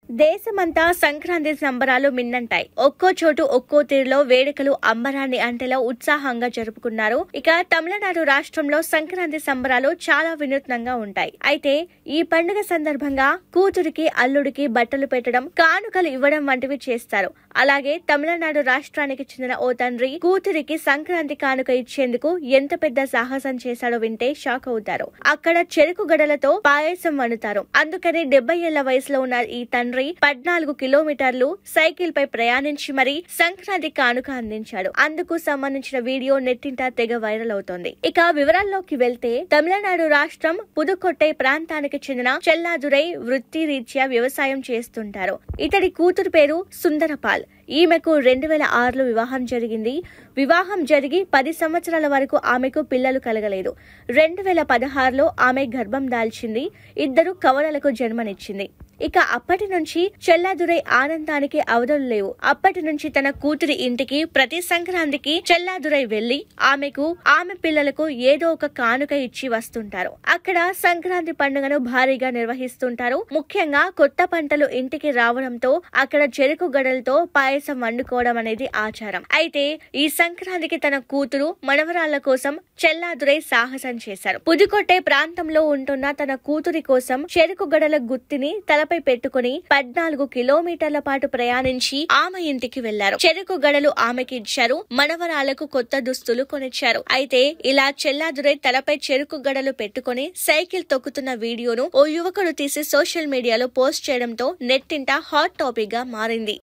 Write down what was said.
దేశమంతా సంక్రాంతి సంబరాలు మిన్నంటాయి. ఒక్కో చోటు ఒక్కో తీరులో వేడుకలు అంబరాన్ని అంటేలా ఉత్సాహంగా జరుపుకున్నారు. ఇక తమిళనాడు రాష్ట్రంలో సంక్రాంతి సంబరాలు చాలా వినూత్నంగా ఉంటాయి. అయితే ఈ పండుగ సందర్భంగా కూతురికి అల్లుడికి బట్టలు పెట్టడం, కానుకలు ఇవ్వడం వంటివి చేస్తారు. అలాగే తమిళనాడు రాష్ట్రానికి చెందిన ఓ తండ్రి కూతురికి సంక్రాంతి కానుక ఇచ్చేందుకు ఎంత పెద్ద సాహసం చేశాడో వింటే షాక్ అవుతారు. అక్కడ చెరుకు గడలతో పాయసం వండుతారు. అందుకని 70 ఏళ్ల వయసులో ఉన్న ఈ తండ్రి 14 కిలోమీటర్లు సైకిల్ పై ప్రయాణించి మరీ సంక్రాంతి కానుక అందించాడు. అందుకు సంబంధించిన వీడియో నెట్టింట తెగ వైరల్ అవుతోంది. ఇక వివరాల్లోకి వెళ్తే తమిళనాడు రాష్ట్రం పుదుకొట్టై ప్రాంతానికి చెందిన చెల్లాదురై వృత్తి రీత్యా వ్యవసాయం చేస్తుంటారు. ఇతడి కూతురు పేరు సుందరపాల్. ఈమెకు 2006లో వివాహం జరిగింది. వివాహం జరిగి 10 సంవత్సరాల వరకు ఆమెకు పిల్లలు కలగలేదు. 2016లో ఆమె గర్భం దాల్చింది. 2 కవలలకు జన్మనిచ్చింది. ఇక అప్పటి నుంచి చెల్లాదురై ఆనందానికి అవధులు లేవు. అప్పటి నుంచి తన కూతురి ఇంటికి ప్రతి సంక్రాంతికి చెల్లాదురై వెళ్లి ఆమెకు, ఆమె పిల్లలకు ఏదో ఒక కానుక ఇచ్చి వస్తుంటారు. అక్కడ సంక్రాంతి పండుగను భారీగా నిర్వహిస్తుంటారు. ముఖ్యంగా కొత్త పంటలు ఇంటికి రావడంతో అక్కడ చెరుకు గడలతో పాయసం వండుకోవడం అనేది ఆచారం. అయితే ఈ సంక్రాంతికి తన కూతురు మనవరాళ్ల కోసం చెల్లాదురై సాహసం చేశారు. పుదుకొట్టై ప్రాంతంలో ఉంటున్న తన కూతురి కోసం చెరుకు గడల గుత్తిని తలపై పెట్టుకుని 14 కిలోమీటర్ల పాటు ప్రయాణించి ఆమె ఇంటికి వెళ్లారు. చెరుకు గడలు ఆమెకి ఇచ్చారు. మనవరాళ్లకు కొత్త దుస్తులు కొనిచ్చారు. అయితే ఇలా చెల్లాదురై తలపై చెరుకు గడలు పెట్టుకుని సైకిల్ తొక్కుతున్న వీడియోను ఓ యువకుడు తీసి సోషల్ మీడియాలో పోస్ట్ చేయడంతో నెట్టింట హాట్ టాపిక్ గా మారింది.